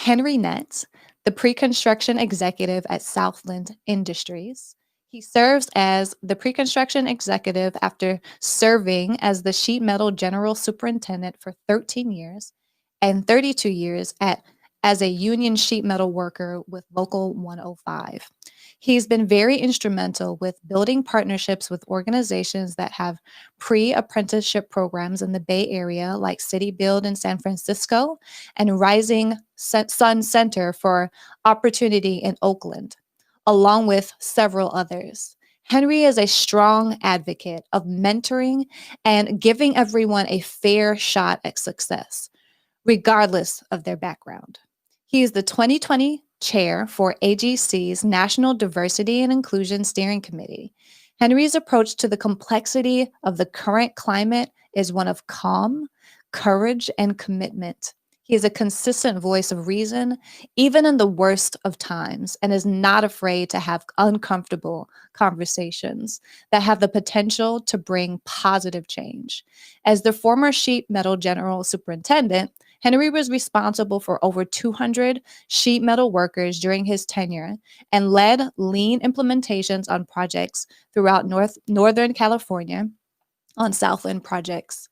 Henry Nutt, the pre-construction executive at Southland Industries. He serves as the pre-construction executive after serving as the sheet metal general superintendent for 13 years and 32 years as a union sheet metal worker with Local 105. He's been very instrumental with building partnerships with organizations that have pre-apprenticeship programs in the Bay Area, like City Build in San Francisco and Rising Sun Center for Opportunity in Oakland, along with several others. Henry is a strong advocate of mentoring and giving everyone a fair shot at success, regardless of their background. He is the 2020 chair for AGC's National Diversity and Inclusion Steering Committee. Henry's approach to the complexity of the current climate is one of calm, courage, and commitment. He is a consistent voice of reason, even in the worst of times, and is not afraid to have uncomfortable conversations that have the potential to bring positive change. As the former sheet metal general superintendent, Henry was responsible for over 200 sheet metal workers during his tenure and led lean implementations on projects throughout Northern California on Southland projects.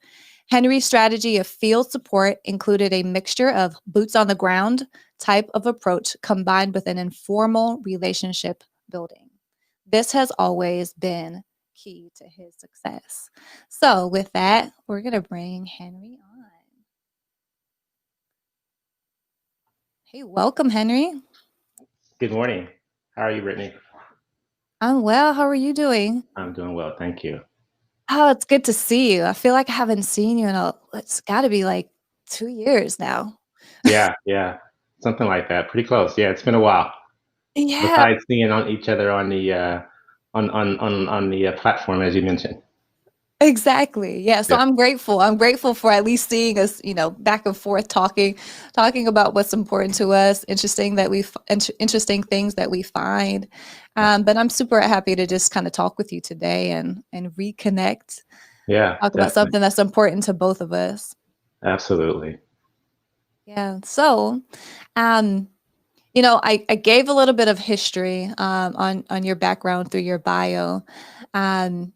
Henry's strategy of field support included a mixture of boots on the ground type of approach combined with an informal relationship building. This has always been key to his success. So with that, we're going to bring Henry on. Hey, welcome, Henry. Good morning. How are you, Brittanie? I'm well. How are you doing? I'm doing well, thank you. Oh, it's good to see you. I feel like I haven't seen you it's got to be like 2 years now. Yeah, something like that. Pretty close. Yeah, it's been a while. Yeah, Besides seeing on each other on the on the platform, as you mentioned. exactly. Yeah. So Yeah, I'm grateful. I'm grateful for at least seeing us, back and forth talking about what's important to us, interesting things that we find. But I'm super happy to just kind of talk with you today and reconnect, yeah, talk about definitely, something that's important to both of us. absolutely. Yeah. So, um, I gave a little bit of history on your background through your bio. Um,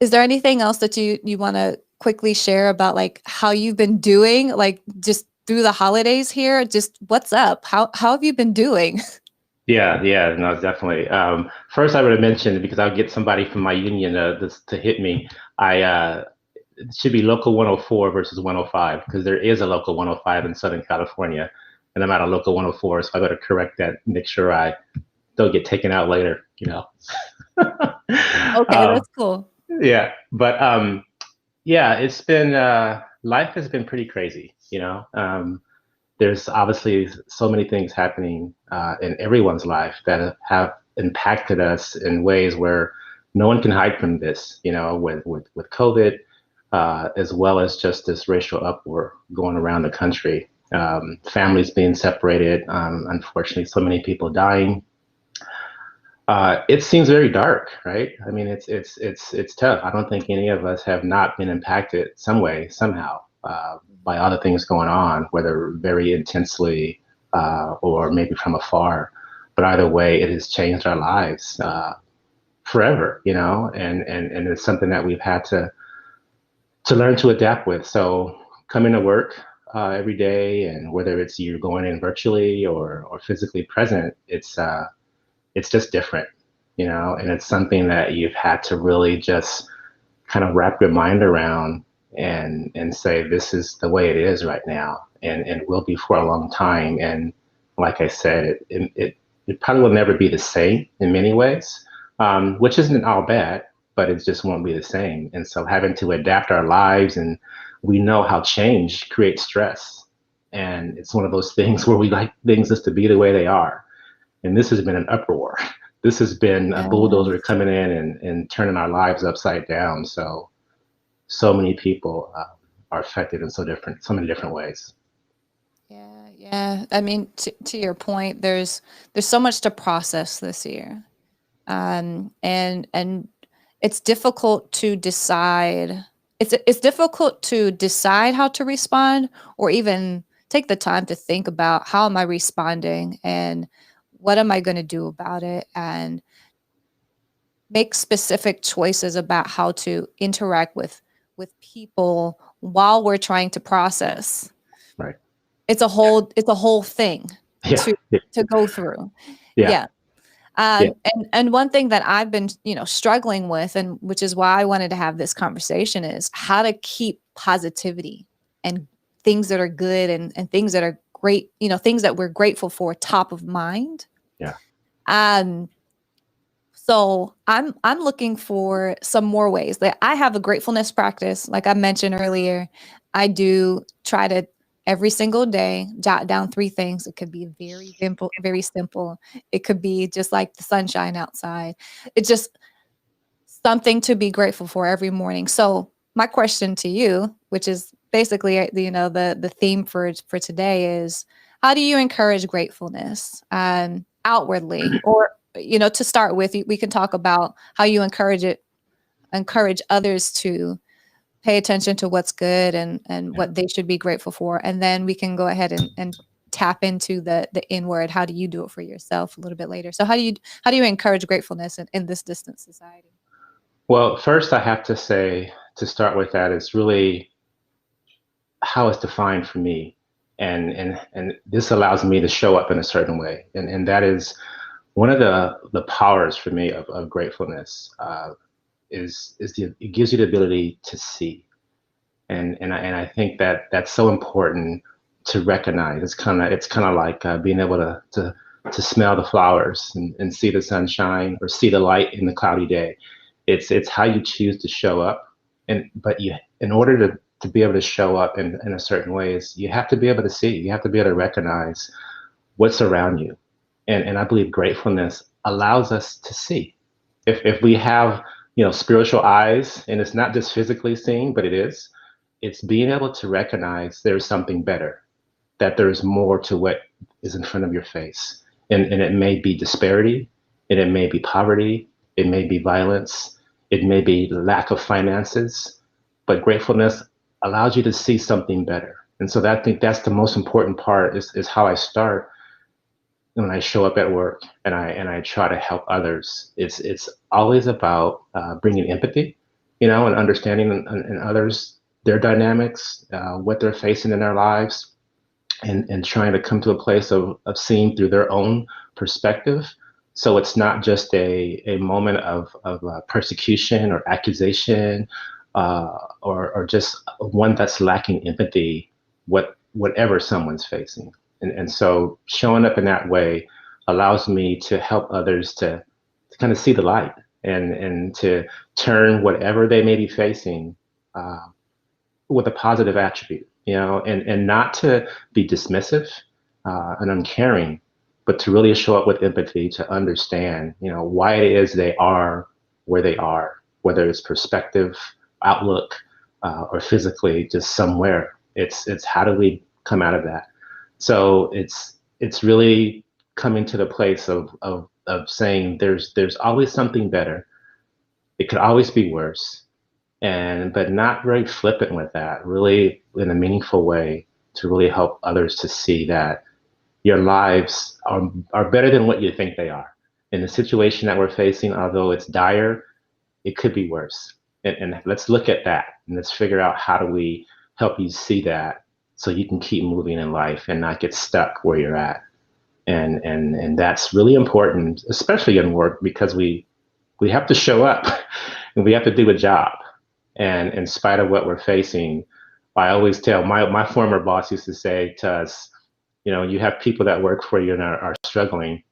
is there anything else that you want to quickly share about like how you've been doing, like just through the holidays here? Just what's up? How have you been doing? Yeah, no, definitely. First, I would have mentioned because I'll get somebody from my union to hit me. It should be local 104 versus 105 because there is a local 105 in Southern California, and I'm at a local 104, so I got to correct that, make sure I don't get taken out later. Okay, um, that's cool. yeah, but yeah, it's been life has been pretty crazy. There's obviously so many things happening in everyone's life that have impacted us in ways where no one can hide from this. With COVID, as well as just this racial uproar going around the country, families being separated, unfortunately, so many people dying. It seems very dark, right? I mean, it's tough. I don't think any of us have not been impacted some way, somehow, by other things going on, whether very intensely or maybe from afar. But either way, it has changed our lives forever, and it's something that we've had to learn to adapt with. So coming to work every day, and whether it's you're going in virtually or physically present, it's just different, and it's something that you've had to really just kind of wrap your mind around and say, this is the way it is right now, and will be for a long time. And like I said, it probably will never be the same in many ways, which isn't all bad, but it just won't be the same. And so having to adapt our lives, and we know how change creates stress. And it's one of those things where we like things just to be the way they are. And this has been an uproar. This has been a bulldozer Yes. coming in and turning our lives upside down. So many people are affected in so many different ways. Yeah. I mean, to your point, there's so much to process this year, and it's difficult to decide. It's difficult to decide how to respond, or even take the time to think about how am I responding and what am I going to do about it, and make specific choices about how to interact with people while we're trying to process. Right. It's a whole thing Yeah. to Yeah. to go through. Yeah. Yeah. Yeah. And one thing that I've been, struggling with, and which is why I wanted to have this conversation, is how to keep positivity and things that are good, and things that are great, things that we're grateful for, top of mind. Yeah. Um, so I'm looking for some more ways. That I have a gratefulness practice, like I mentioned earlier. I do try to every single day jot down 3 things. It could be very simple, very simple. It could be just like the sunshine outside. It's just something to be grateful for every morning. So my question to you, which is basically the theme for today, is how do you encourage gratefulness outwardly, or to start with, we can talk about how you encourage others to pay attention to what's good, and Yeah. what they should be grateful for, and then we can go ahead and tap into the inward. How do you do it for yourself a little bit later? So how do you encourage gratefulness in this distant society? Well, first I have to say, to start with, that is really how it's defined for me. And this allows me to show up in a certain way. And that is one of the powers for me of gratefulness, it gives you the ability to see. And I think that that's so important to recognize. It's kind of like being able to smell the flowers, and see the sunshine, or see the light in the cloudy day. It's how you choose to show up. But in order to be able to show up in a certain ways, you have to be able to see. You have to be able to recognize what's around you. And I believe gratefulness allows us to see. If we have, spiritual eyes, and it's not just physically seeing, but it's being able to recognize there's something better, that there's more to what is in front of your face. And it may be disparity, and it may be poverty, it may be violence, it may be lack of finances, but gratefulness allows you to see something better. And so I think that's the most important part, is how I start when I show up at work, and I try to help others. It's always about bringing empathy, and understanding in others, their dynamics, what they're facing in their lives, and trying to come to a place of seeing through their own perspective. So it's not just a moment of persecution or accusation, or just one that's lacking empathy, whatever someone's facing. And so showing up in that way allows me to help others to kind of see the light, and to turn whatever they may be facing uh, with a positive attribute, and not to be dismissive and uncaring, but to really show up with empathy, to understand, why it is they are where they are, whether it's perspective, outlook, or physically just somewhere. It's how do we come out of that? So it's really coming to the place of saying there's always something better. It could always be worse, and but not very flippant with that, really in a meaningful way, to really help others to see that your lives are better than what you think they are. In the situation that we're facing, although it's dire, it could be worse. And let's look at that, and let's figure out how do we help you see that, so you can keep moving in life and not get stuck where you're at. And that's really important, especially in work, because we have to show up and we have to do a job. And in spite of what we're facing, I always tell my former boss used to say to us, you have people that work for you and are struggling,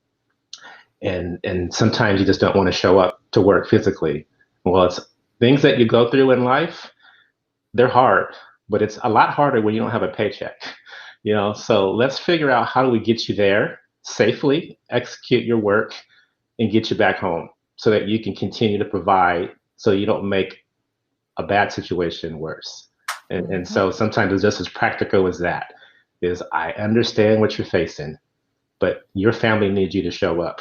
and sometimes you just don't want to show up to work physically. Well, it's things that you go through in life, they're hard, but it's a lot harder when you don't have a paycheck. So let's figure out how do we get you there safely, execute your work, and get you back home, so that you can continue to provide, so you don't make a bad situation worse. And Mhm. so sometimes it's just as practical as that, is I understand what you're facing, but your family needs you to show up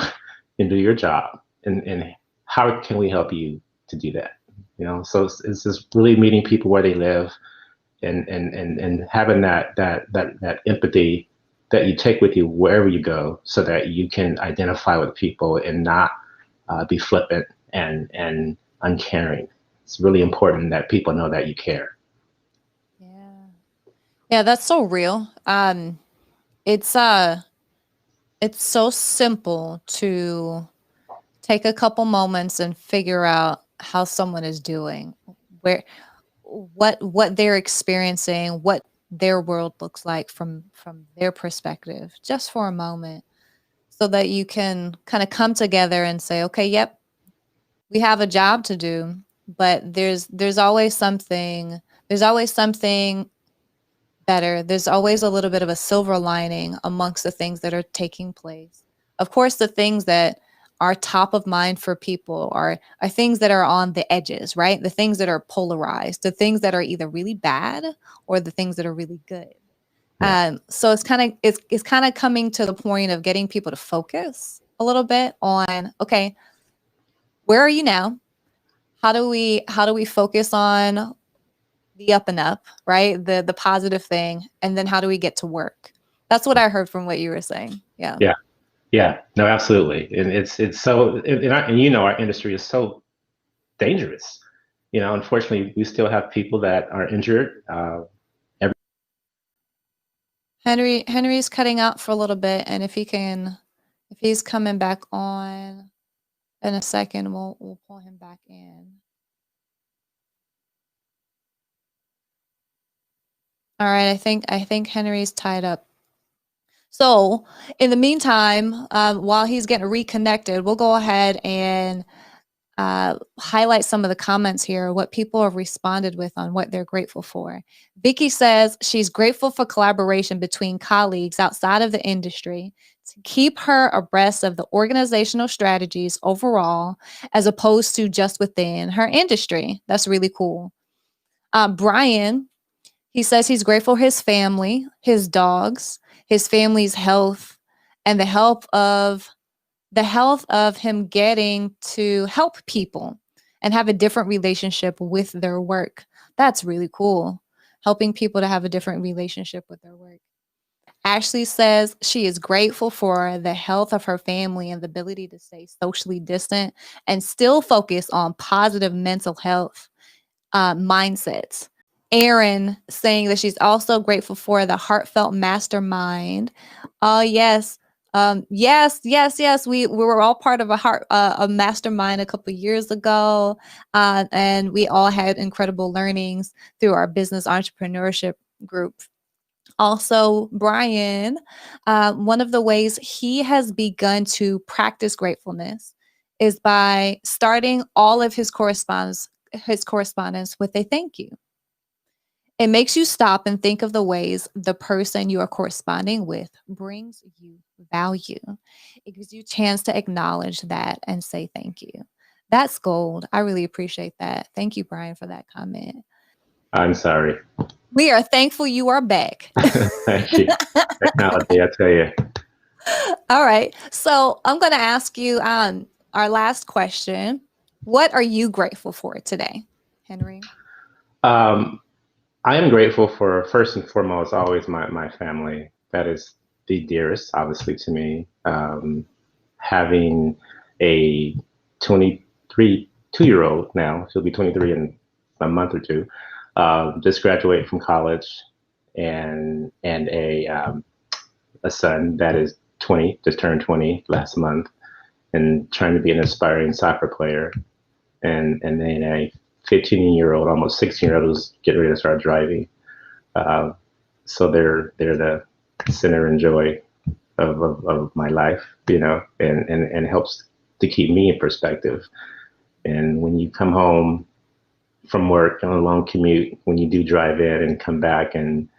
and do your job. And how can we help you to do that? So it's just really meeting people where they live, and having that empathy that you take with you wherever you go, so that you can identify with people and not be flippant and uncaring. It's really important that people know that you care. Yeah. Yeah, that's so real. It's it's so simple to take a couple moments and figure out how someone is doing, where what they're experiencing, what their world looks like from their perspective, just for a moment, so that you can kind of come together and say, okay, yep, we have a job to do, but there's always something better. There's always a little bit of a silver lining amongst the things that are taking place. Of course, the things that are top of mind for people are things that are on the edges, right? The things that are polarized, the things that are either really bad or the things that are really good. Yeah. So it's kind of coming to the point of getting people to focus a little bit on, okay, where are you now? How do we focus on the up and up, right? The positive thing, and then how do we get to work? That's what I heard from what you were saying. Yeah. Yeah. Yeah. No, absolutely. And it's so, and you know, our industry is so dangerous. You know, unfortunately, we still have people that are injured. Henry's cutting out for a little bit, and if he's coming back on in a second, we'll pull him back in. All right, I think Henry's tied up. So in the meantime, while he's getting reconnected, we'll go ahead and highlight some of the comments here, what people have responded with on what they're grateful for. Vicky says she's grateful for collaboration between colleagues outside of the industry to keep her abreast of the organizational strategies overall, as opposed to just within her industry. That's really cool. Brian, he says he's grateful for his family, his dogs, his family's health, and the health of him getting to help people and have a different relationship with their work. That's really cool. Helping people to have a different relationship with their work. Ashley says she is grateful for the health of her family and the ability to stay socially distant and still focus on positive mental health mindsets. Erin saying that she's also grateful for the heartfelt mastermind. Oh yes. Yes. We were all part of a mastermind a couple years ago, and we all had incredible learnings through our business entrepreneurship group. Also, Brian, one of the ways he has begun to practice gratefulness is by starting all of his correspondence with a thank you. It makes you stop and think of the ways the person you are corresponding with brings you value. It gives you a chance to acknowledge that and say thank you. That's gold. I really appreciate that. Thank you, Brian, for that comment. I'm sorry. We are thankful you are back. Thank you. Technology, I tell you. All right. So I'm going to ask you our last question. What are you grateful for today, Henry? Um, I am grateful for, first and foremost, always my family. That is the dearest, obviously, to me. Having a 23, 2-year-old now, she'll be 23 in a month or two, just graduated from college, and a son that is 20, just turned 20 last month, and trying to be an aspiring soccer player, and then a 15-year-old, almost 16-year-old who's getting ready to start driving. Uh, so they're the center and joy of my life, you know, and helps to keep me in perspective. And when you come home from work on a long commute, when you do drive in and come back and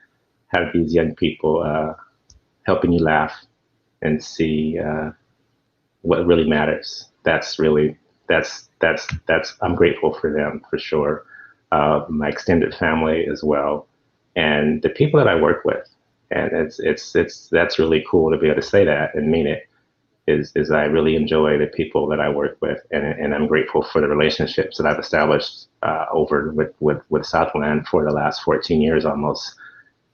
have these young people helping you laugh and see what really matters, that's I'm grateful for them for sure. My extended family as well, and the people that I work with, and it's that's really cool to be able to say that and mean it. is I really enjoy the people that I work with, and I'm grateful for the relationships that I've established over with Southland for the last 14 years almost.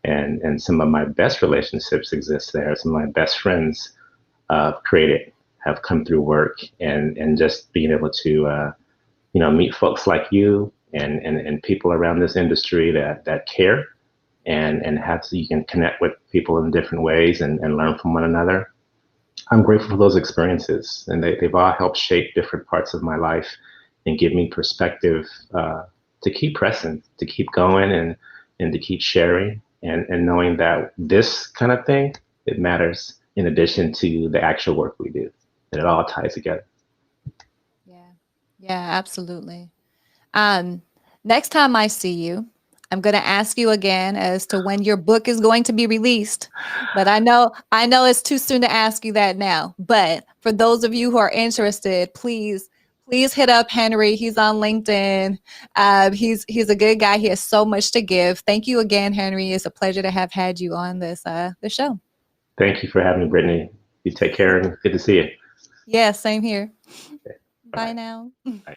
And some of my best relationships exist there. Some of my best friends created have come through work, and just being able to meet folks like you and people around this industry that care and have so you can connect with people in different ways and learn from one another. I'm grateful for those experiences, and they've all helped shape different parts of my life and give me perspective to keep pressing, to keep going, and to keep sharing, and knowing that this kind of thing, it matters in addition to the actual work we do, that it all ties together. Yeah. Yeah, absolutely. Um, Next time I see you, I'm going to ask you again as to when your book is going to be released. But I know it's too soon to ask you that now. But for those of you who are interested, please hit up Henry. He's on LinkedIn. He's a good guy. He has so much to give. Thank you again, Henry. It's a pleasure to have had you on the show. Thank you for having me, Brittany. You take care, and good to see you. Yeah, same here. Okay, Bye bye-bye. now. Bye.